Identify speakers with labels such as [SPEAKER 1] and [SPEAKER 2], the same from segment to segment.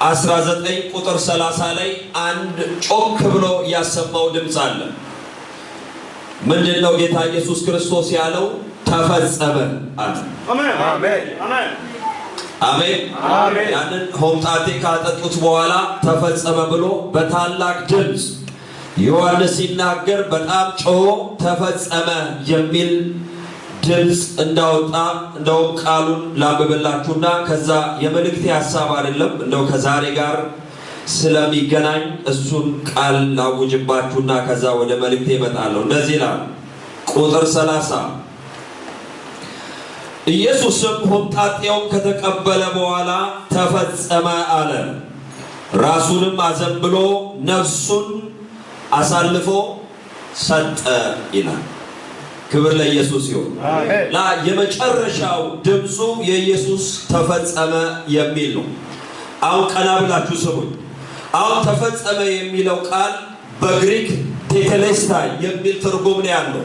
[SPEAKER 1] 19 ቁጥር 30 ላይ አንድ ጮክ ብሎ ያሰማው ድምጽ አለ። ምንድነው ጌታ ኢየሱስ ክርስቶስ ያለው? ተፈጸመ አለ። አሜን አሜን አሜን አሜን አሜን። ያንን ሆምጣጤ ካጠጡት በኋላ ተፈጸመ ብሎ በታላቅ ድምጽ ዮሐንስ ሲናገር በጣም ጮሆ ተፈጸመ የሚል ድምጽ እንዳወጣ እንደው ቃሉን ላንብብላችሁና ከዛ የመልእክቴ ሐሳብ አይደለም እንደው ከዛሬ ጋር ስለሚገናኝ እሱን ቃል ላውጅባችሁና ከዛ ወደ መልእክቴ እመጣለሁ። እንደዚህ ይላል ቁጥር 30 ኢየሱስም ሆምጣጤውን ከተቀበለ በኋላ ተፈጸመ አለ። ራሱንም አዘንብሎ ነፍሱን አሳልፎ ሰጠ ይላል። ክብር ለኢየሱስ ይሁን። ላ የመጨረሻው ድምጹ የኢየሱስ ተፈጸመ የሚል ነው። አሁን ቀና ብላችሁ ስሙኝ። አሁን ተፈጸመ የሚለው ቃል በግሪክ ቴቴሌስታይ የሚል ትርጉም ነው ያለው።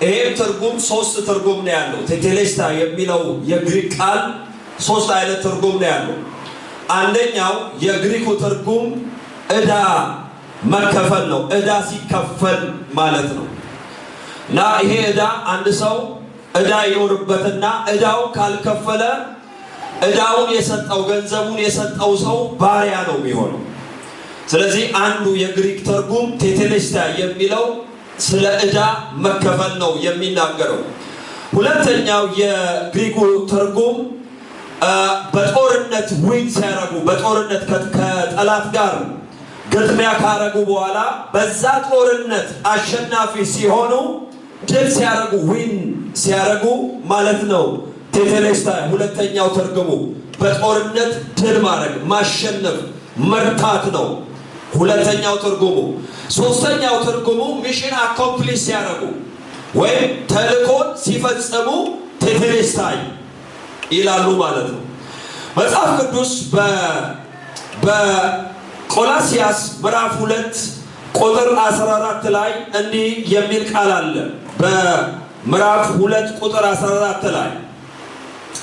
[SPEAKER 1] ይሄም ትርጉም ሶስት ትርጉም ነው ያለው። ቴቴሌስታይ የሚለው የግሪክ ቃል ሶስት አይነት ትርጉም ነው ያለው። አንደኛው የግሪኩ ትርጉም ዕዳ መከፈል ነው። ዕዳ ሲከፈል ማለት ነው። እና ይሄ ዕዳ አንድ ሰው ዕዳ ይኖርበትና ዕዳው ካልከፈለ ዕዳውን የሰጠው ገንዘቡን የሰጠው ሰው ባሪያ ነው የሚሆነው። ስለዚህ አንዱ የግሪክ ትርጉም ቴቴሌስታይ የሚለው ስለ ዕዳ መከፈል ነው የሚናገረው። ሁለተኛው የግሪኩ ትርጉም በጦርነት ዊን ሲያረጉ በጦርነት ከጠላት ጋር ግጥሚያ ካረጉ በኋላ በዛ ጦርነት አሸናፊ ሲሆኑ ድል ሲያረጉ ዊን ሲያረጉ ማለት ነው። ቴቴሌስታይ ሁለተኛው ትርጉሙ በጦርነት ድል ማድረግ ማሸነፍ መርታት ነው ሁለተኛው ትርጉሙ። ሶስተኛው ትርጉሙ ሚሽን አኮምፕሊሽ ሲያረጉ ወይም ተልእኮን ሲፈጽሙ ቴቴሌስታይ ይላሉ ማለት ነው። መጽሐፍ ቅዱስ በቆላስያስ ምዕራፍ 2 ቁጥር 14 ላይ እንዲህ የሚል ቃል አለ። በምዕራፍ 2 ቁጥር 14 ላይ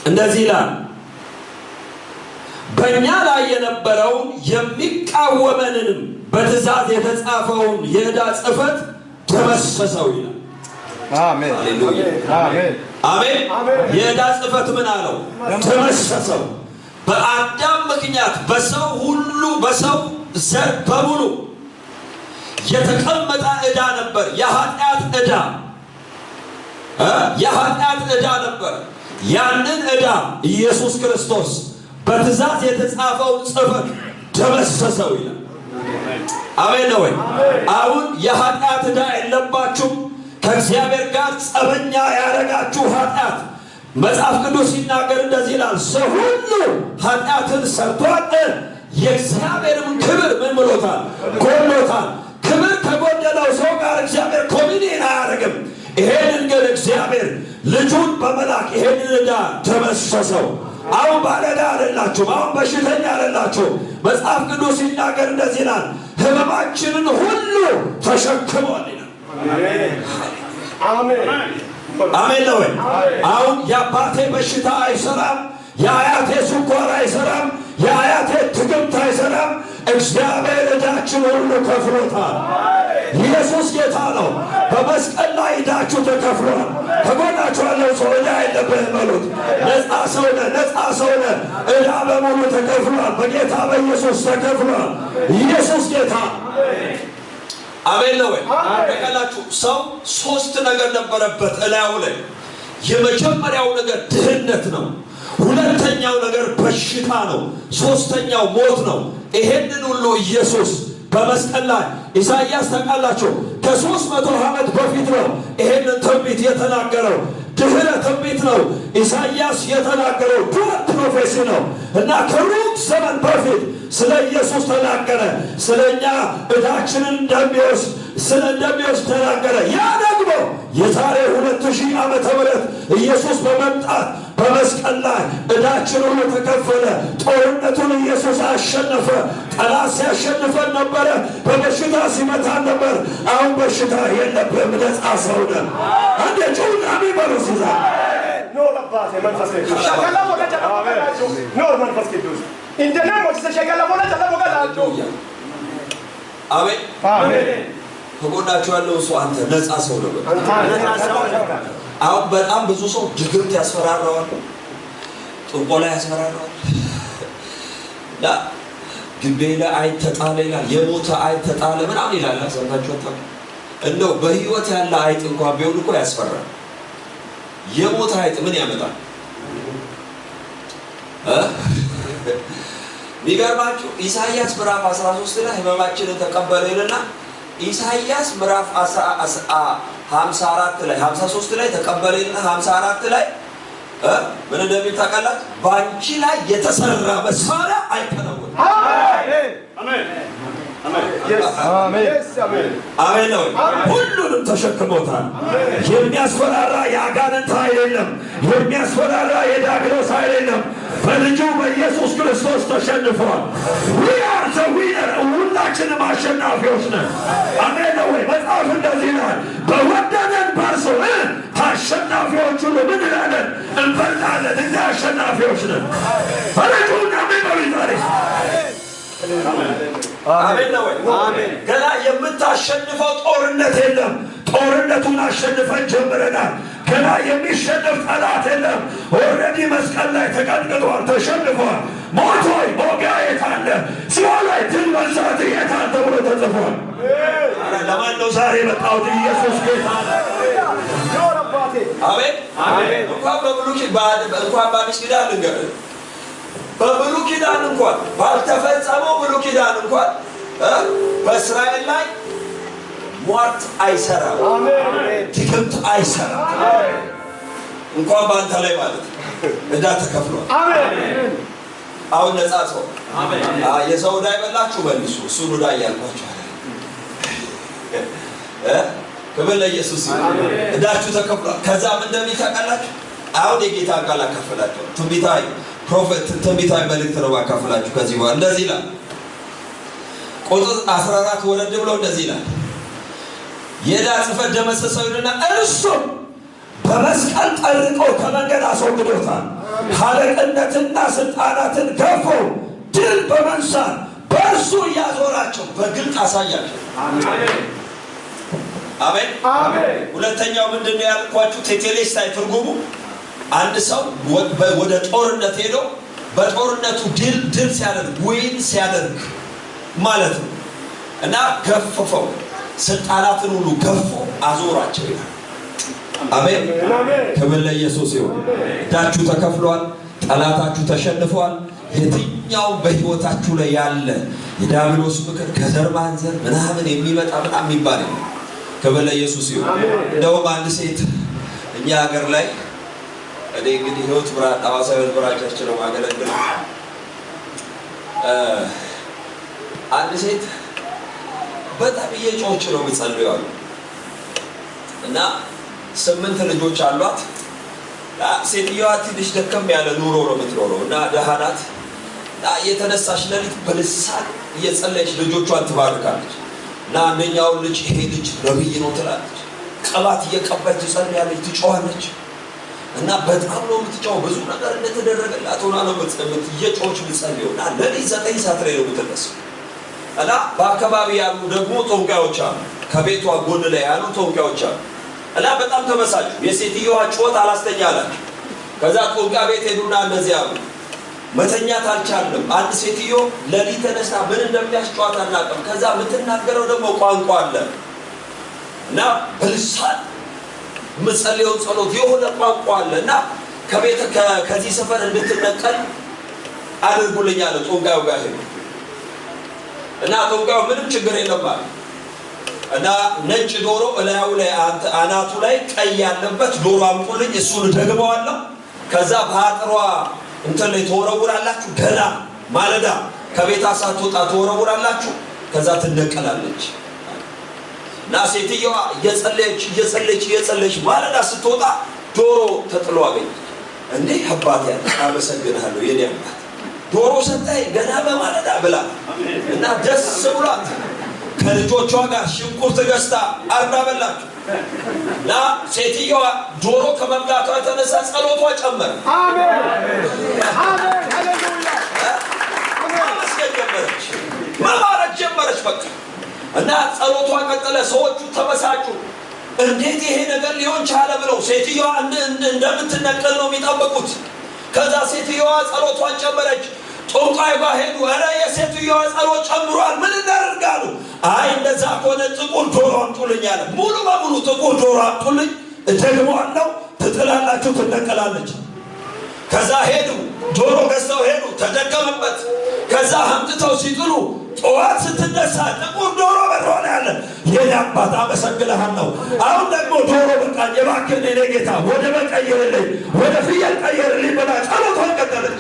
[SPEAKER 1] እንደዚህ ይላል፣ በእኛ ላይ የነበረውን የሚቃወመንንም በትእዛዝ የተጻፈውን የዕዳ ጽሕፈት ደመሰሰው ይላል። አሜን አሜን አሜን። የዕዳ ጽሕፈት ምን አለው? ደመሰሰው። በአዳም ምክንያት በሰው ሁሉ በሰው ዘር በሙሉ የተቀመጠ ዕዳ ነበር። የኃጢአት ዕዳ ነበር። ያንን ዕዳ ኢየሱስ ክርስቶስ በትእዛዝ የተጻፈውን ጽሕፈት ደመሰሰው ይላል። አሜን ነው ወይ? አሁን የኃጢአት ዕዳ የለባችሁም። ከእግዚአብሔር ጋር ጸበኛ ያደረጋችሁ ኃጢአት መጽሐፍ ቅዱስ ሲናገር እንደዚህ ይላል፣ ሰው ሁሉ ኃጢአትን ሰርቷል፣ የእግዚአብሔርም ክብር ምን ብሎታል? ጎድሎታል። ክብር ከጎደለው ሰው ጋር እግዚአብሔር ኮሚኒየን አያደርግም። ይሄንን ግን እግዚአብሔር ልጁን በመላክ ይሄንን ዕዳ ደመሰሰው። አሁን ባለዕዳ አይደላችሁም። አሁን በሽተኛ አይደላችሁም። መጽሐፍ ቅዱስ ሲናገር እንደዚህ ይላል፣ ሕመማችንን ሁሉ ተሸክሟል ይላል። አሜን ነው ወይ? አሁን የአባቴ በሽታ አይሰራም፣ የአያቴ ስኳር አይሰራም፣ የአያቴ ትግምት አይሰራም። እግዚአብሔር ዕዳችን ሁሉ ከፍሎታል። ኢየሱስ ጌታ ነው። በመስቀል ላይ ዕዳችሁ ተከፍሏል። ከጎናችሁ ያለው ሰው ዕዳ የለብህም በሉት። ነፃ ሰው ነህ፣ ነፃ ሰው ነህ። ዕዳ በሙሉ ተከፍሏል። በጌታ በኢየሱስ ተከፍሏል። ኢየሱስ ጌታ አሜን ነው ወይ? በቀላችሁ ሰው ሶስት ነገር ነበረበት እላዩ ላይ። የመጀመሪያው ነገር ድህነት ነው። ሁለተኛው ነገር በሽታ ነው። ሶስተኛው ሞት ነው። ይሄንን ሁሉ ኢየሱስ በመስቀል ላይ ኢሳይያስ ታውቃላችሁ ከ300 ዓመት በፊት ነው ይሄንን ትንቢት የተናገረው። ድህረ ትንቢት ነው ኢሳይያስ የተናገረው። ዱር ፕሮፌሲ ነው እና ከሩቅ ዘመን በፊት ስለ ኢየሱስ ተናገረ። ስለኛ ዕዳችንን እንደሚወስድ ተናገረ። ያ ደግሞ የዛሬ 2000 ዓመተ ምህረት ኢየሱስ በመምጣት በመስቀል ላይ ዕዳችን ሁሉ ተከፈለ። ጦርነቱን ኢየሱስ አሸነፈ። ጠላት ሲያሸንፈን ነበረ። በበሽታ ሲመታን ነበር። አሁን በሽታ የለብህም፣ ነፃ ሰው ነህ። አንዴ ጩና ሚበሩ ሲዛ ኖ ለባሴ መንፈስ ቅዱስ
[SPEAKER 2] Indana mo se shekala mo na tala mo ga lato.
[SPEAKER 1] አሜን
[SPEAKER 2] አሜን
[SPEAKER 1] ተቆጣችሁ ያለው ሰው አንተ ነፃ ሰው ነው አሁን በጣም ብዙ ሰው ድግምት ያስፈራራዋል ጥንቆላ ያስፈራራዋል ዳ ግቤላ አይተጣለ ይላል የሞተ አይተጣለ ምናምን ይላል ሰምታችሁ ታውቁ እንደው በህይወት ያለ አይጥ እንኳን ቢሆን እኮ ያስፈራል የሞተ አይጥ ምን ያመጣል ይገርማችሁ ኢሳይያስ ምዕራፍ 13 ላይ ህመማችንን ተቀበለ ይልና ኢሳይያስ ምዕራፍ 54 ላይ 53 ላይ ተቀበለ ይልና 54 ላይ ምን እንደሚል ታውቃላችሁ ባንቺ ላይ የተሰራ መሳሪያ አይከናወንም አሜን አሜን አሜን ነው ሁሉንም ተሸክሞታል የሚያስፈራራ ያጋንንት ኃይል የለም የሚያስፈራራ የዲያብሎስ ኃይል የለም በልጁ በኢየሱስ ክርስቶስ ተሸንፏል we are the winner ሁላችንም አሸናፊዎች ነን አሜን ነው መጽሐፍ እንደዚህ ይላል በወደደን በእርሱ አሸናፊዎች ሁሉ ምን እንላለን እንበልጣለን እንደ አሸናፊዎች ነን በልጁና በመሪዛሬ አሜን ነው አሜን ገና የምታሸንፈው ጦርነት የለም ጦርነቱን አሸንፈን ጀምረናል ገና የሚሸነፍ ጠላት የለም ኦሬዲ መስቀል ላይ ተቀጥቅጧል ተሸንፏል ሞቶይ ሞጋዬ ታለ ሲኦል ላይ ድል መንሳት የታል ተብሎ ተጽፏል ለማን ነው ዛሬ መጣው ኢየሱስ ጌታ አሜን አሜን እንኳን በብሉይ ኪዳን ልንገር በብሉይ ኪዳን እንኳን ባልተፈጸመው ብሉይ ኪዳን እንኳን በእስራኤል ላይ ሟርት አይሰራም አሜን ድግምት አይሰራም አሜን እንኳን ባንተ ላይ ማለት እዳ ተከፍሏል አሜን አሁን ነፃ ሰው አሜን የሰው ዕዳ ይበላችሁ መልሱ እሱን ዕዳ ያልኳችሁ ክብር ለኢየሱስ ይሁን ዕዳችሁ ተከፍሏል ከዛ ምን እንደሚታቀላችሁ አሁን የጌታ ቃል አካፈላችሁ ትንቢታዊ ፕሮፌት ትንቢታዊ መልእክት ነው አካፈላችሁ ከዚህ በኋላ እንደዚህ ይላል ቁጥር 14 ወረድ ብሎ እንደዚህ ይላል የዕዳ ጽሕፈት ደመሰሰው ይልና እርሱም በመስቀል ጠርቆ ከመንገድ አስወግዶታል ኃላፊነትና ስልጣናትን ገፎ ድል በመንሳት በእርሱ እያዞራቸው በግልጥ አሳያቸው አሜን አሜን አሜን ሁለተኛው ምንድነው ያልኳችሁ ቴቴሌስታይ ትርጉሙ አንድ ሰው ወደ ጦርነት ሄዶ በጦርነቱ ድል ሲያደርግ ወይን ሲያደርግ ማለት ነው እና ገፈፈው ስልጣናትን ሁሉ ገፎ አዞራቸው ይላል አሜን ክብር ለኢየሱስ ይሁን ዕዳችሁ ተከፍሏል ጠላታችሁ ተሸንፏል የትኛው በህይወታችሁ ላይ ያለ የዲያብሎስ ምክር ከዘር ማንዘር ምናምን የሚመጣ በጣም የሚባል ነው ክብር ለኢየሱስ ይሁን እንደውም አንድ ሴት እኛ ሀገር ላይ እኔ እንግዲህ ህይወት ብርሃን ሐዋሳ ህይወት ብርሃን ቸርች ነው ማገለግል አንድ ሴት በጣም እየጮች ነው የሚጸልየው እና 8 ልጆች አሏት ሴትዮዋ ትንሽ ደከም ያለ ኑሮ ነው የምትኖረው እና ደሃ ናት የተነሳች ሌሊት በልሳን እየጸለየች ልጆቿን ትባርካለች እና አንደኛው ልጅ ይሄ ልጅ ነብይ ነው ትላለች ቅባት እየቀባች ትጸልያለች ትጮሃለች እና በጣም ነው የምትጮው ብዙ ነገር እንደተደረገላት ሆና ነው እየጮች የምትጸልየው እና ሌሊት 9 ሰዓት ላይ ነው የምትነሳው እና በአካባቢ ያሉ ደግሞ ጦንቃዮች አሉ ከቤቷ ጎን ላይ ያሉ ጦንቃዮች አሉ እና በጣም ተመሳጩ የሴትዮዋ ጮት አላስተኛላችሁ ከዛ ጦንቃ ቤት ሄዱና እንደዚህ አሉ መተኛት አልቻለም አንድ ሴትዮ ሌሊት ተነስታ ምን እንደሚያስጨዋት አናውቅም ከዛ የምትናገረው ደግሞ ቋንቋ አለ እና በልሳን ምጸልየው ጸሎት የሆነ ቋንቋ አለና ከዚህ ሰፈር እንድትነቀል አድርጉልኝ አለ ጦንቃዩ ጋር ሄዱ እና ጦንቃዩ ምንም ችግር የለም ማለት እና ነጭ ዶሮ እላዩ ላይ አናቱ ላይ ቀይ ያለበት ዶሮ አምጡልኝ እሱን ደግመዋለሁ ከዛ በአጥሯ እንትን ላይ ተወረውራላችሁ ገና ማለዳ ከቤታ ሳትወጣ ተወረውራላችሁ ከዛ ትነቀላለች እና ሴትዮዋ እየጸለየች ማለዳ ስትወጣ ዶሮ ተጥሎ አገኘች እንዴ አባቴ አመሰግናለሁ የኔ አባት ዶሮ ሰጠኝ ገና በማለዳ ብላ እና ደስ ብሏት ከልጆቿ ጋር ሽንኩርት ገዝታ አርዳ በላችሁ እና ሴትዮዋ ዶሮ ከመብላቷ የተነሳ ጸሎቷ ጨመረ አሜን አሜን ሃሌሉያ በቃ እና ጸሎቷ ቀጠለ። ሰዎቹ ተበሳጩ። እንዴት ይሄ ነገር ሊሆን ቻለ ብለው ሴትዮዋ እንደምትነቀል ነው የሚጠብቁት። ከዛ ሴትዮዋ ጸሎቷን ጨመረች። ጦንቃይ ጋር ሄዱ። ኧረ የሴትዮዋ ጸሎት ጨምሯል፣ ምን እናደርጋሉ? አይ እንደዛ ከሆነ ጥቁር ዶሮ አምጡልኝ አለ። ሙሉ በሙሉ ጥቁር ዶሮ አምጡልኝ፣ እደግመዋለሁ፣ ትጥላላችሁ፣ ትነቀላለች። ከዛ ሄዱ፣ ዶሮ ገዝተው ሄዱ፣ ተደገመበት። ከዛ አምጥተው ሲጥሉ ጠዋት ስትነሳ ጥቁር ዶሮ በሮነ ያለ የኔ አባት አመሰግንሃለሁ። አሁን ደግሞ ዶሮ በቃኝ፣ እባክህን የኔ ጌታ ወደ በቀየርልኝ፣ ወደ ፍየል ቀየርልኝ ብላ ጸሎቷን ቀጠለች።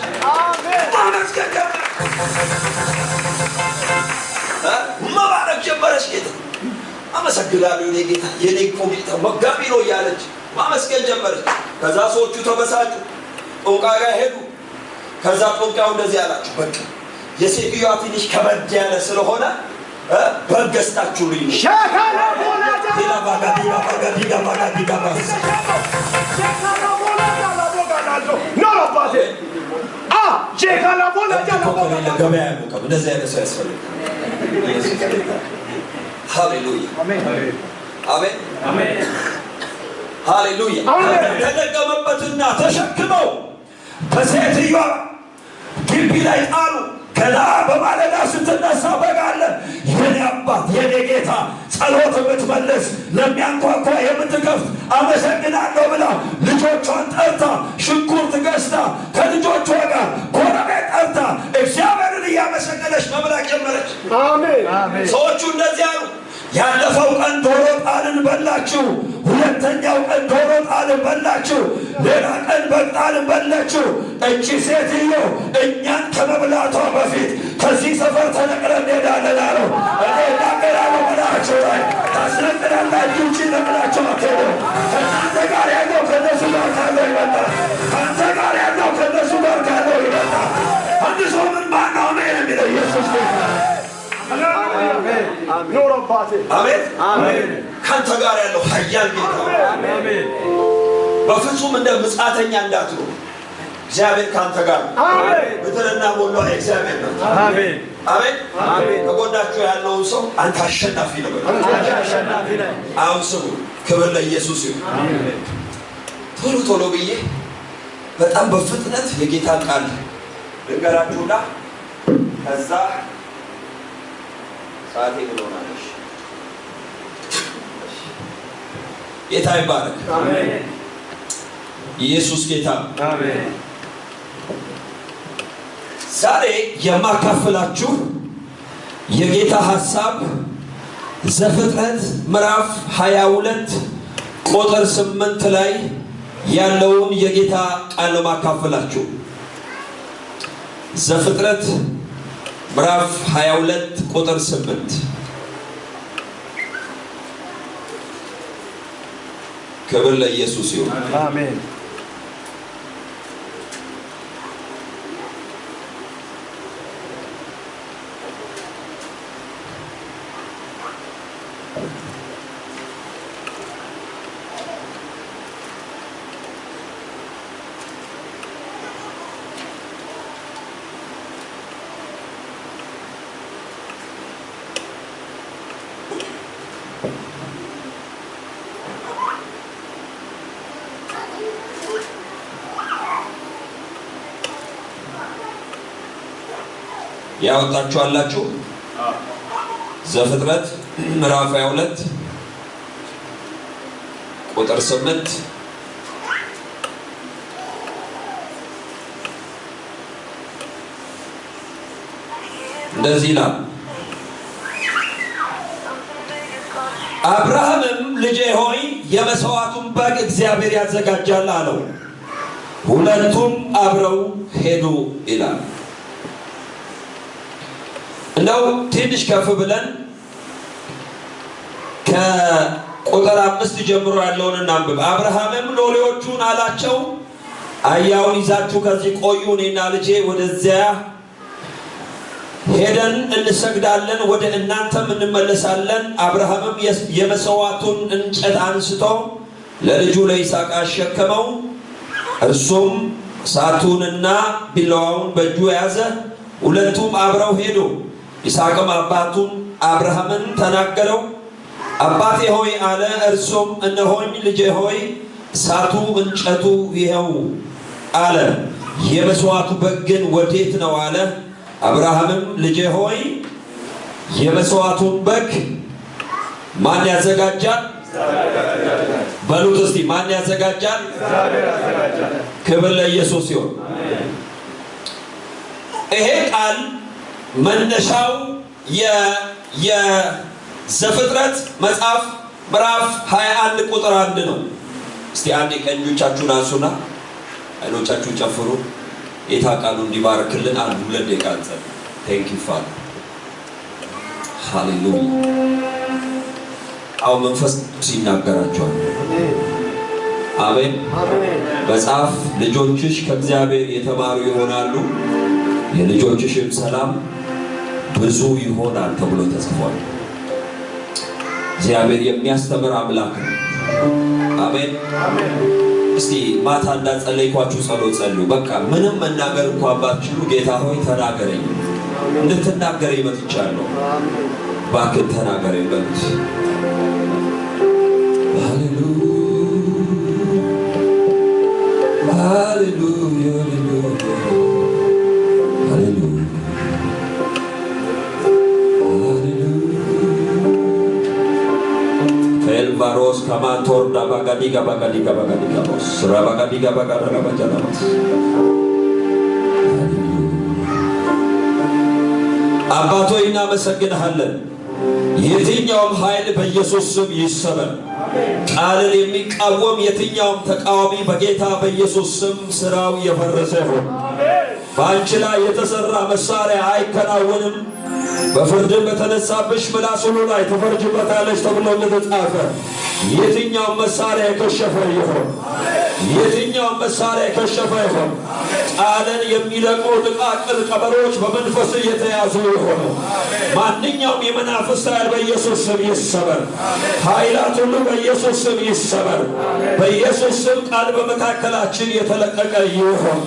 [SPEAKER 1] ማመስገን ጀመረች፣ መባረክ ጀመረች። ጌታ አመሰግናለሁ የኔ ጌታ፣ የኔ እኮ ጌታ መጋቢ ነው እያለች ማመስገን ጀመረች። ከዛ ሰዎቹ ተበሳጩ፣ ጦንቃይ ጋር ሄዱ። ከዛ ጦንቃዩ እንደዚህ አላቸው፣ በቃ የሴትዮዋ ትንሽ ከበድ ያለ ስለሆነ በግ ገዝታችሁልኝ ገበያ ያሉቀም እንደዚህ አይነት ሰው ያስፈልግ። ሃሌሉያ አሜን ሃሌሉያ። ተደገመበትና ተሸክመው በሴትዮዋ ግቢ ላይ ጣሉ። ከዛ በማለዳ ስትነሳ በግ አለ። የኔ አባት የኔ ጌታ ጸሎት የምትመልስ ለሚያንኳኳ የምትከፍት አመሰግናለሁ ብላ ልጆቿን ጠርታ ሽንኩርት ገዝታ ከልጆቿ ጋር ጎረቤት ጠርታ እግዚአብሔርን እያመሰገነች መብላት ጀመረች። አሜን። ሰዎቹ እንደዚህ አሉ። ያለፈው ቀን ዶሮ ጣልን በላችሁ፣ ሁለተኛው ቀን ዶሮ ጣልን በላችሁ፣ ሌላ ቀን በግ ጣልን በላችሁ። እቺ ሴትዮ እኛን ከመብላቷ በፊት ከዚህ ሰፈር ተነቅለን እንሄዳለን አለው። እኔ እናገራለሁ ብላችሁ ላይ ታስነቅላላችሁ እንጂ ነቅላችሁ አትሄዱ። ከእናንተ ጋር ያለው ከነሱ ጋር ካለው ይመጣል። ከአንተ ጋር ያለው ከነሱ ጋር ካለው ይመጣል። አንድ ሰው ምን ማነው አሜን የሚለው? ኢየሱስ ጌታ አሜን። ካንተ ጋር ያለው ኃያል ጌታ አሜን። በፍጹም እንደ ምጻተኛ እንዳትሆን እግዚአብሔር ካንተ ጋር አሜን። ምድርና ሞላዋ እግዚአብሔር ነው። አሜን አሜን። ከጎናችሁ ያለውን ሰው አንተ አሸናፊ ነህ፣ አንተ አሸናፊ ነህ። አሁን ስሙ፣ ክብር ለኢየሱስ ይሁን። አሜን። ቶሎ ብዬ በጣም በፍጥነት የጌታን ቃል ልንገራችሁና ከዛ ሳቴ ብሎናለሽ። ጌታ ይባረክ። አሜን። ኢየሱስ ጌታ አሜን። ዛሬ የማካፈላችሁ የጌታ ሐሳብ ዘፍጥረት ምዕራፍ 22 ቁጥር 8 ላይ ያለውን የጌታ ቃል ማካፈላችሁ። ዘፍጥረት ምዕራፍ 22 ቁጥር 8 ክብር ለኢየሱስ ይሁን። አሜን። ያወጣችሁ አላችሁ? ዘፍጥረት ምዕራፍ 22 ቁጥር 8 እንደዚህ ይላል። አብርሃምም ልጄ ሆይ የመሥዋዕቱን በግ እግዚአብሔር ያዘጋጃል አለው። ሁለቱም አብረው ሄዱ ይላል። እንደው ትንሽ ከፍ ብለን ከቁጥር 5 ጀምሮ ያለውን እናንብብ። አብርሃምም ሎሌዎቹን አላቸው፣ አህያውን ይዛችሁ ከዚህ ቆዩ፣ እኔና ልጄ ወደዚያ ሄደን እንሰግዳለን፣ ወደ እናንተም እንመለሳለን። አብርሃምም የመሥዋዕቱን እንጨት አንስቶ ለልጁ ለይስሐቅ አሸከመው። እርሱም እሳቱንና ቢላዋውን በእጁ ያዘ። ሁለቱም አብረው ሄዱ። ይስሐቅም አባቱን አብርሃምን ተናገረው። አባቴ ሆይ አለ። እርሱም እነሆኝ ልጄ ሆይ እሳቱ እንጨቱ ይኸው አለ። የመስዋዕቱ በግ ግን ወዴት ነው አለ። አብርሃምም ልጄ ሆይ የመስዋዕቱን በግ ማን ያዘጋጃል? በሉት እስቲ ማን ያዘጋጃል? ክብር ለኢየሱስ ይሁን። ይሄ ቃል መነሻው የዘፍጥረት መጽሐፍ ምዕራፍ 21 ቁጥር 1 ነው። እስቲ አንዴ ቀኞቻችሁን አንሱና አይኖቻችሁን ጨፍሩ። ጌታ ቃሉ እንዲባርክልን አንድ ሁለት ደቂቃ እንጸልይ። ቴንክ ዩ ፋዘር ሃሌሉያ። አው መንፈስ ሲናገራቸዋል። አሜን። መጽሐፍ ልጆችሽ ከእግዚአብሔር የተማሩ ይሆናሉ የልጆችሽም ሰላም ብዙ ይሆናል ተብሎ ተጽፏል። እግዚአብሔር የሚያስተምር አምላክ ነው። አሜን። እስቲ ማታ እንዳጸለይኳችሁ ጸሎት ጸልዩ። በቃ ምንም መናገር እንኳን ባትችሉ ጌታ ሆይ ተናገረኝ፣ እንድትናገረኝ መጥቻለሁ፣ እባክህ ተናገረኝ በሉት። ሃሌሉያ ሃሌሉያ ሃሌሉያ Elvaros kamator da bagadiga bos rabagadiga bagada bajanas አባቶ እናመሰግንሃለን። የትኛውም ኃይል በኢየሱስ ስም ይሰበር። ቃልን የሚቃወም የትኛውም ተቃዋሚ በጌታ በኢየሱስ ስም ስራው የፈረሰ ይሁን። በአንቺ ላይ የተሰራ መሳሪያ አይከናወንም። በፍርድም በተነሳብሽ ምላስ ሁሉ ላይ ተፈርጅበታለች ተብሎ እንደተጻፈ የትኛውም መሳሪያ የከሸፈ ይሁን። የትኛውም መሳሪያ የከሸፈ ይሁን። ቃልን የሚለቁ ጥቃቅን ቀበሮች በመንፈስ የተያዙ ይሁኑ። ማንኛውም የመናፍስት ኃይል በኢየሱስ ስም ይሰበር። ኃይላት ሁሉ በኢየሱስ ስም ይሰበር። በኢየሱስ ስም ቃል በመካከላችን የተለቀቀ ይሁን።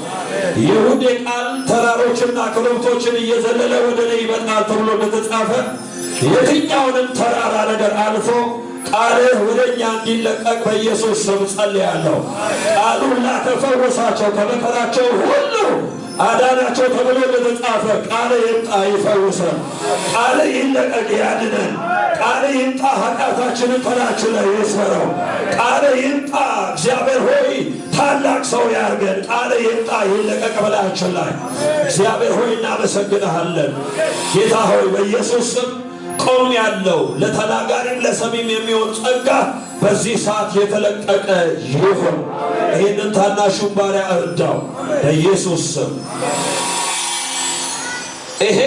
[SPEAKER 1] ይሁን ቃል ተራሮችና ኮረብቶችን እየዘለለ ወደ እኔ ይመጣል ተብሎ እንደተጻፈ የትኛውንም ተራራ ነገር አልፎ ቃልህ ወደኛ እንዲለቀቅ በኢየሱስ ስም ጸልያለሁ። ቃሉን ላከፈወሳቸው ከመከራቸው ሁሉ አዳናቸው ተብሎ እንደተጻፈ ቃልህ ይምጣ ይፈውሰን። ቃልህ ይለቀቅ ያድነን። ቃልህ ይምጣ ኃጢአታችንን ከላያችን ላይ ይስበረው። ቃልህ ይምጣ እግዚአብሔር ሆይ ታላቅ ሰው ያርገን። ቃልህ ይምጣ ይለቀቅ በላያችን ላይ። እግዚአብሔር ሆይ እናመሰግንሃለን። ጌታ ሆይ በኢየሱስ ስም ቆም ያለው ለተናጋሪም ለሰሚም የሚሆን ጸጋ በዚህ ሰዓት የተለቀቀ ይሁን። ይህንን ታናሹን ባሪያ እርዳው በኢየሱስ ስም። ይሄ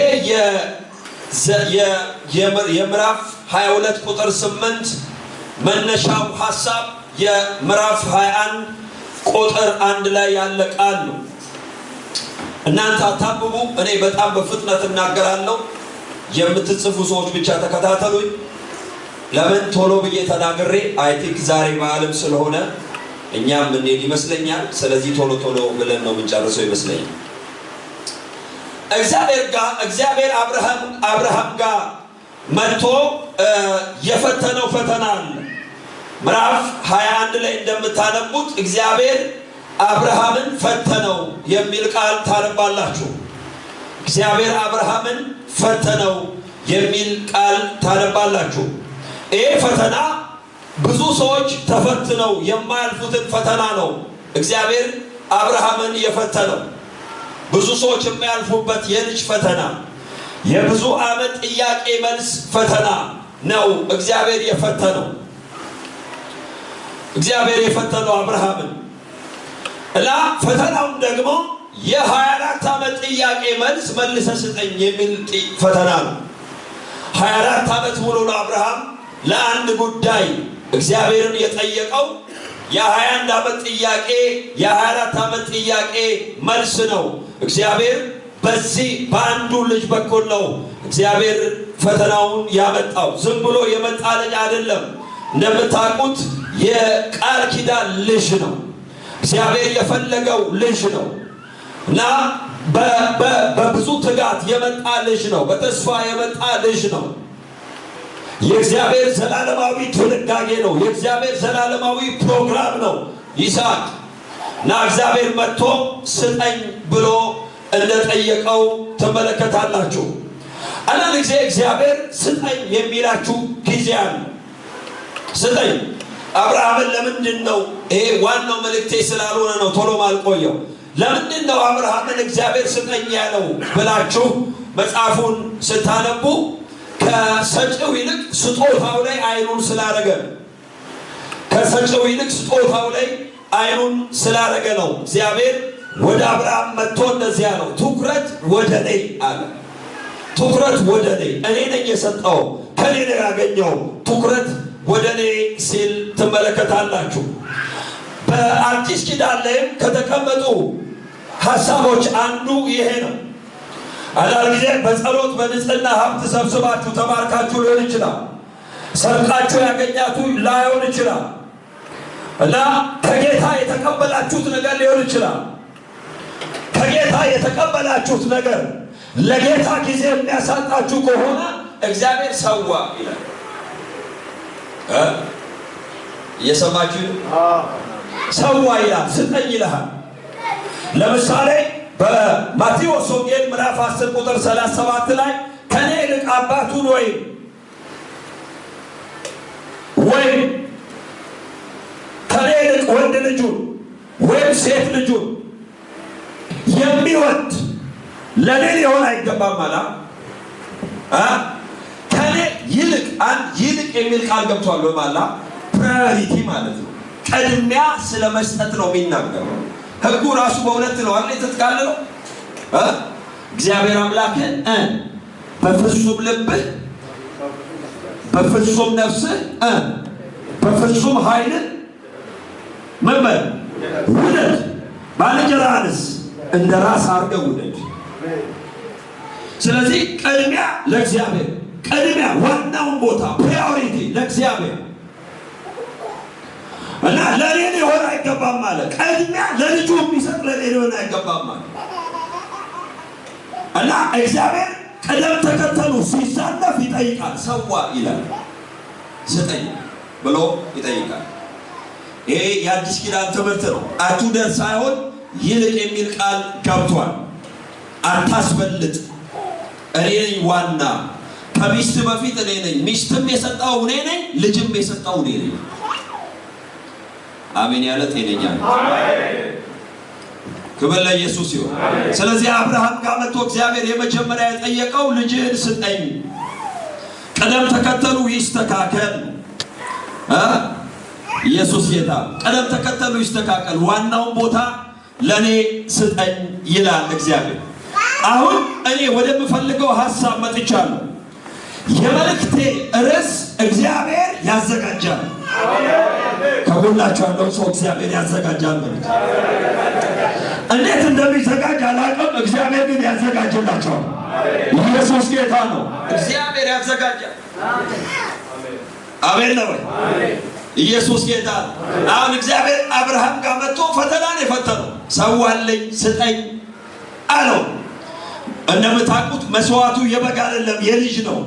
[SPEAKER 1] የምዕራፍ 22 ቁጥር 8 መነሻው ሐሳብ የምዕራፍ 21 ቁጥር 1 ላይ ያለ ቃል ነው። እናንተ አታብቡ፣ እኔ በጣም በፍጥነት እናገራለሁ። የምትጽፉ ሰዎች ብቻ ተከታተሉኝ። ለምን ቶሎ ብዬ ተናግሬ አይ ቲንክ ዛሬ በዓለም ስለሆነ እኛም እንሄድ ይመስለኛል። ስለዚህ ቶሎ ብለን ነው የምንጨርሰው ይመስለኛል። እግዚአብሔር አብርሃም ጋር መጥቶ የፈተነው ፈተና አለ። ምዕራፍ 21 ላይ እንደምታነቡት እግዚአብሔር አብርሃምን ፈተነው የሚል ቃል ታነባላችሁ። እግዚአብሔር አብርሃምን ፈተነው የሚል ቃል ታነባላችሁ። ይሄ ፈተና ብዙ ሰዎች ተፈትነው የማያልፉትን ፈተና ነው እግዚአብሔር አብርሃምን የፈተነው። ብዙ ሰዎች የማያልፉበት የልጅ ፈተና፣ የብዙ ዓመት ጥያቄ መልስ ፈተና ነው እግዚአብሔር የፈተነው። እግዚአብሔር የፈተነው አብርሃምን እና ፈተናውን ደግሞ የ24 ዓመት ጥያቄ መልስ መልሰህ ስጠኝ የሚል ፈተና ነው። 24 ዓመት ሙሉ ለአብርሃም ለአንድ ጉዳይ እግዚአብሔርን የጠየቀው የ21 ዓመት ጥያቄ የ24 ዓመት ጥያቄ መልስ ነው። እግዚአብሔር በዚህ በአንዱ ልጅ በኩል ነው እግዚአብሔር ፈተናውን ያመጣው። ዝም ብሎ የመጣ ልጅ አይደለም። እንደምታውቁት የቃል ኪዳን ልጅ ነው። እግዚአብሔር የፈለገው ልጅ ነው እና በብዙ ትጋት የመጣ ልጅ ነው። በተስፋ የመጣ ልጅ ነው። የእግዚአብሔር ዘላለማዊ ድንጋጌ ነው። የእግዚአብሔር ዘላለማዊ ፕሮግራም ነው ይስሐቅ። እና እግዚአብሔር መጥቶ ስጠኝ ብሎ እንደጠየቀው ትመለከታላችሁ። አንዳንድ ጊዜ እግዚአብሔር ስጠኝ የሚላችሁ ጊዜ አለ። ስጠኝ አብርሃምን ለምንድን ነው ይሄ ዋናው መልእክቴ ስላልሆነ ነው ቶሎ ማልቆየው። ለምንድን ነው አብርሃምን እግዚአብሔር ስጠኝ ያለው ብላችሁ መጽሐፉን ስታነቡ ከሰጪው ይልቅ ስጦታው ላይ አይኑን ስላደረገ፣ ከሰጪው ይልቅ ስጦታው ላይ አይኑን ስላደረገ ነው። እግዚአብሔር ወደ አብርሃም መጥቶ እንደዚያ ነው፣ ትኩረት ወደ እኔ አለ። ትኩረት ወደ እኔ ነኝ የሰጠው፣ ከኔ ነው ያገኘው፣ ትኩረት ወደ እኔ ሲል ትመለከታላችሁ። በአዲስ ኪዳን ላይም ከተቀመጡ ሀሳቦች አንዱ ይሄ ነው። አንዳንድ ጊዜ በጸሎት በንጽህና ሀብት ሰብስባችሁ ተባርካችሁ ሊሆን ይችላል። ሰርቃችሁ ያገኛችሁ ላይሆን ይችላል እና ከጌታ የተቀበላችሁት ነገር ሊሆን ይችላል። ከጌታ የተቀበላችሁት ነገር ለጌታ ጊዜ የሚያሳጣችሁ ከሆነ እግዚአብሔር ሰዋ ይላል። እየሰማችሁ ሰዋ ይላል፣ ስጠኝ ይልሃል። ለምሳሌ በማቴዎስ ወንጌል ምዕራፍ 10 ቁጥር 37 ላይ ከኔ ይልቅ አባቱን ወይም ከኔ ይልቅ ወንድ ልጁን ወይም ሴት ልጁን የሚወድ ለኔ ሊሆን አይገባም ማለት ከኔ ይልቅ አንድ ይልቅ የሚል ቃል ገብቷል በማለት ፕራዮሪቲ ማለት ነው። ቅድሚያ ስለ መስጠት ነው የሚናገረው። ህጉ ራሱ በሁለት ነው አይደል የተጠቃለለው። እግዚአብሔር አምላክን በፍጹም ልብህ፣ በፍጹም ነፍስህ፣ በፍጹም ኃይልህ መመር ውደድ፣ ባልንጀራህንስ እንደ ራስ አድርገህ ውደድ። ስለዚህ ቅድሚያ ለእግዚአብሔር፣ ቅድሚያ ዋናውን ቦታ ፕራዮሪቲ ለእግዚአብሔር እና ለኔ ሊሆን አይገባም ማለት ቅድሚያ ለልጁ የሚሰጥ ለኔ ሊሆን አይገባም ማለት እና እግዚአብሔር ቅደም ተከተሉ ሲሳለፍ ይጠይቃል። ሰዋ ይላል፣ ስጠኝ ብሎ ይጠይቃል። ይሄ የአዲስ ኪዳን ትምህርት ነው። አትውደድ ሳይሆን ይልቅ የሚል ቃል ገብቷል። አታስበልጥ፣ እኔ ነኝ ዋና፣ ከሚስት በፊት እኔ ነኝ፣ ሚስትም የሰጠው እኔ ነኝ፣ ልጅም የሰጠው እኔ ነኝ። አሜን ያለ ጤነኛ ነው። ክብር ለኢየሱስ ይሁን። ስለዚህ አብርሃም ጋር መጥቶ እግዚአብሔር የመጀመሪያ የጠየቀው ልጅህን ስጠኝ፣ ቅደም ተከተሉ ይስተካከል። ኢየሱስ ጌታ፣ ቅደም ተከተሉ ይስተካከል፣ ዋናውን ቦታ ለኔ ስጠኝ ይላል እግዚአብሔር። አሁን እኔ ወደምፈልገው ሐሳብ መጥቻለሁ። የመልእክቴ ርዕስ እግዚአብሔር ያዘጋጃል። ከሁላችሁ ያለው ሰው እግዚአብሔር ያዘጋጃል ማለት እንዴት እንደሚዘጋጅ አላውቅም። እግዚአብሔር ግን ያዘጋጅላቸዋል። ኢየሱስ ጌታ ነው። እግዚአብሔር ያዘጋጃል። አሜን ነው። ኢየሱስ ጌታ። አሁን እግዚአብሔር አብርሃም ጋር መጥቶ ፈተናን የፈተነው ሰዋልኝ ስጠኝ አለው። እንደምታውቁት መስዋዕቱ የበግ አይደለም የልጅ ነው።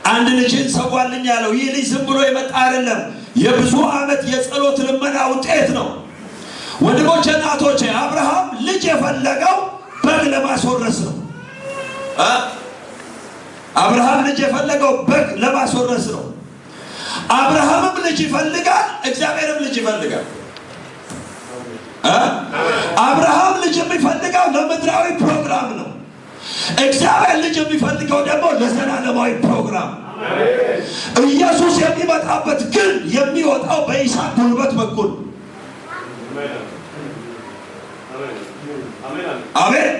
[SPEAKER 1] አንድ ልጅን ሰዋልኝ ያለው ይህ ልጅ ዝም ብሎ የመጣ አይደለም። የብዙ ዓመት የጸሎት ልመና ውጤት ነው። ወንድሞቼ እናቶቼ፣ አብርሃም ልጅ የፈለገው በግ ለማስወረስ ነው። አብርሃም ልጅ የፈለገው በግ ለማስወረስ ነው። አብርሃምም ልጅ ይፈልጋል፣ እግዚአብሔርም ልጅ ይፈልጋል። አብርሃም ልጅ የሚፈልገው ለምድራዊ ፕሮግራም ነው። እግዚአብሔር ልጅ የሚፈልገው ደግሞ ለዘላለማዊ ፕሮግራም። ኢየሱስ የሚመጣበት ግን የሚወጣው በይስሐቅ ጉልበት በኩል። አሜን።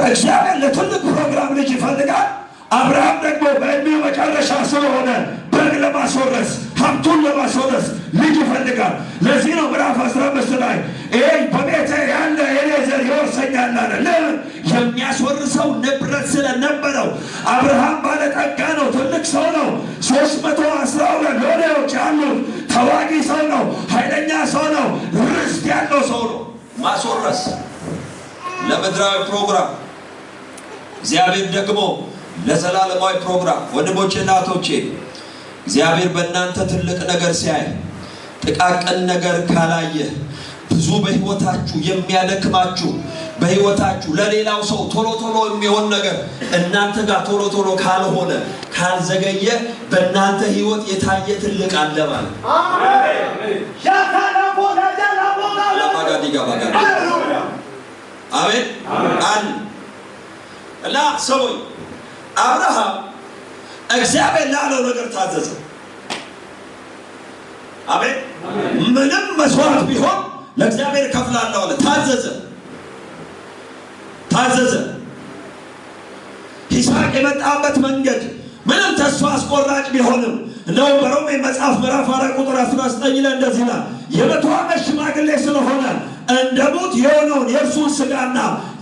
[SPEAKER 1] እግዚአብሔር ለትልቅ ፕሮግራም ልጅ ይፈልጋል። አብርሃም ደግሞ በእድሜው መጨረሻ ስለሆነ በግ ለማስወረስ ሀብቱን ለማስወረስ ልጅ ይፈልጋል። ለዚህ ነው ምዕራፍ 15 ላይ ይሄ በቤቴ ያለ የኔ ዘር ይወርሰኛል አለ። ለምን? የሚያስወርሰው ንብረት ስለነበረው። አብርሃም ባለጠጋ ነው፣ ትልቅ ሰው ነው። 312 ሎሌዎች ያሉት ተዋጊ ሰው ነው፣ ኃይለኛ ሰው ነው፣ ርስት ያለው ሰው ነው። ማስወረስ ለምድራዊ ፕሮግራም። እግዚአብሔር ደግሞ ለዘላለማዊ ፕሮግራም ወንድሞቼና እህቶቼ እግዚአብሔር በእናንተ ትልቅ ነገር ሲያይ ጥቃቅን ነገር ካላየ ብዙ በህይወታችሁ የሚያደክማችሁ በህይወታችሁ ለሌላው ሰው ቶሎ ቶሎ የሚሆን ነገር እናንተ ጋር ቶሎ ቶሎ ካልሆነ ካልዘገየ በእናንተ ህይወት የታየ ትልቅ አለ ማለት አሜን አሜን አሜን እና ሰውዬ አብርሃም እግዚአብሔር ላለው ነገር ታዘዘ አሜን ምንም መስዋዕት ቢሆን ለእግዚአብሔር ከፍላለሁ አለ ታዘዘ ይስሐቅ የመጣበት መንገድ ምንም ተስፋ አስቆራጭ ቢሆንም ነው በሮሜ መጽሐፍ ምዕራፍ 4 ቁጥር 19 ላይ እንደዚህ ይላል የመቶ ዓመት ሽማግሌ ስለሆነ እንደ ሙት የሆነውን የእርሱን ስጋና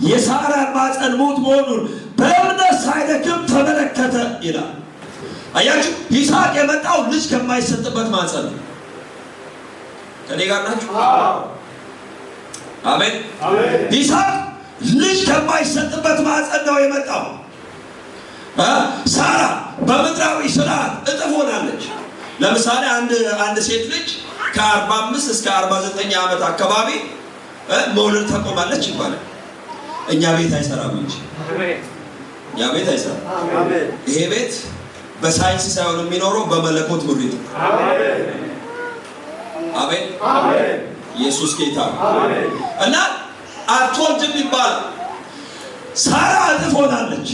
[SPEAKER 1] የሳራን ማፀን ሙት መሆኑን በእምነት ሳይደክም ተመለከተ ይላል አያችሁ ይስሐቅ የመጣው ልጅ ከማይሰጥበት ማፀን ነው ከኔ ጋር ናችሁ አሜን ይስሐቅ ልጅ ከማይሰጥበት ማፀን ነው የመጣው ሳራ በምድራዊ ስርዓት እጥፍ ሆናለች ለምሳሌ አንድ ሴት ልጅ ከ45 እስከ 49 ዓመት አካባቢ መውለድ ታቆማለች ይባላል እኛ ቤት አይሰራም እንጂ እኛ ቤት አይሰራም ይሄ ቤት በሳይንስ ሳይሆን የሚኖረው በመለኮት ምሪት አሜን ኢየሱስ ጌታ እና አትወልድም ይባላል ሳራ እጥፍ ሆናለች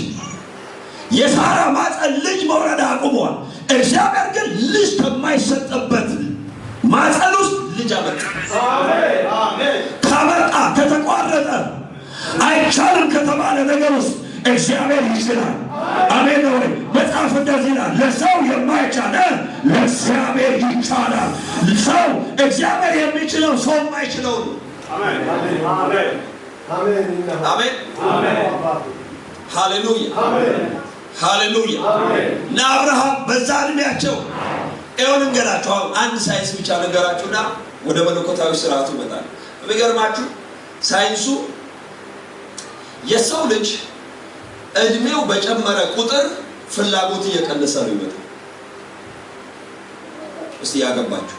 [SPEAKER 1] የሳራ ማፀን ልጅ መውለድ አቁሟል እግዚአብሔር ግን ልጅ ከማይሰጥበት ማፀን ውስጥ ልጅ አመጣ ካመጣ ከተቋረጠ አይቻልም ከተባለ ነገር ውስጥ እግዚአብሔር ይችላል አሜን ነው መጽሐፍ እንደዚህ ይላል ለሰው የማይቻል ለእግዚአብሔር ይቻላል ሰው እግዚአብሔር የሚችለው ሰው የማይችለው አሜን አሜን አሜን ሃሌሉያ ሃሌሉያ እና አብርሃም በዛ እድሜያቸው ኤውን እንገራቸው አንድ ሳይንስ ብቻ ነገራችሁና ወደ መለኮታዊ ስርዓቱ ይመጣል በሚገርማችሁ ሳይንሱ የሰው ልጅ እድሜው በጨመረ ቁጥር ፍላጎት እየቀነሰ ነው ይመጣል እስቲ ያገባችሁ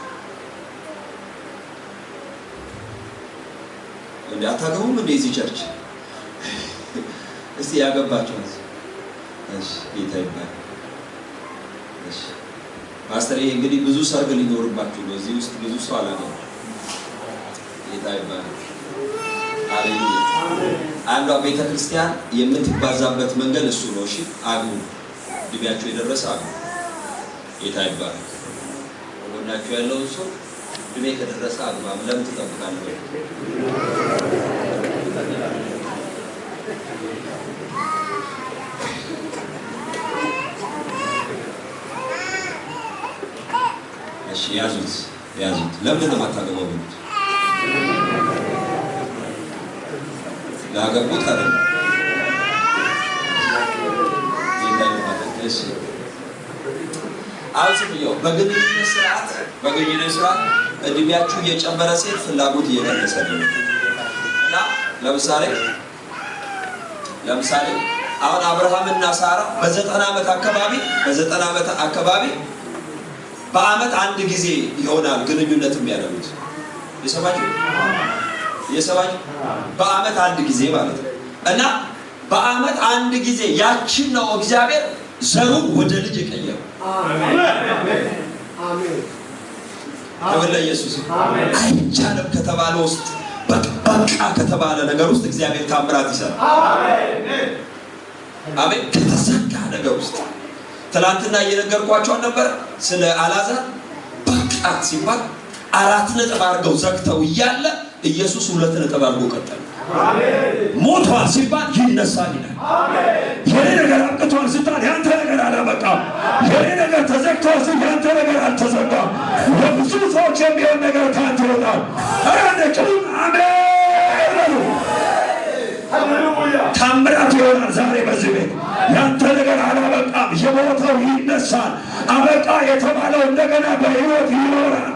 [SPEAKER 1] እንዴ አታገቡም እንዴ እዚህ ቸርች እስቲ ያገባችሁ እሺ ይታይባል እሺ ማስተር እንግዲህ ብዙ ሰርግ ሊኖርባችሁ ነው እዚህ ውስጥ ብዙ ሰው አላገባ ይታይባል ሃሌሉያ አንዷ ቤተክርስቲያን የምትባዛበት መንገድ እሱ ነው እሺ አግቡ ድቢያችሁ የደረሰ አግቡ ይታይባል ወናችሁ ያለው ሰው ድቤ ከደረሰ አግባ ለምን ትጠብቃለህ እሺ ያዙት ለምን ነው ማታገባው ላገቡት አይደል እሺ አውስብየው በግንኙነት ስርዓት እድሜያችሁ እየጨመረ ሲል ፍላጎት እየቀነሰ ነው እና ለምሳሌ አሁን አብርሃምና ሳራ በ90 ዓመት አካባቢ በአመት አንድ ጊዜ ይሆናል ግንኙነት የሚያደርጉት የሰባችሁ በአመት አንድ ጊዜ ማለት ነው እና በአመት አንድ ጊዜ ያችን ነው እግዚአብሔር ዘሩን ወደ ልጅ የቀየረው አሜን አሜን ኢየሱስ አይቻልም ከተባለ ውስጥ በቃ ከተባለ ነገር ውስጥ እግዚአብሔር ታምራት ይሰራል አሜን ከተዘጋ ነገር ውስጥ ትላንትና እየነገርኳችሁ ነበር ስለ አላዛር በቃ ሲባል 4 ነጥብ አድርገው ዘግተው እያለ ኢየሱስ 2 ነጥብ አድርጎ ቀጠለ ሞቷል ሲባል ይነሳል ይላል የኔ ነገር አብቅቷል ሲባል ያንተ ነገር አላበቃም የኔ ነገር ተዘግቷል ሲባል ያንተ ነገር አልተዘጋም ለብዙ ሰዎች የሚሆን ነገር ካንተ ይወጣል አረደችም አሜን ሃሌሉያ ታምራት ይሆናል ዛሬ በዚህ ቤት ያንተ ነገር አላበቃም የሞተው ይነሳል አበቃ የተባለው እንደገና በህይወት ይኖራል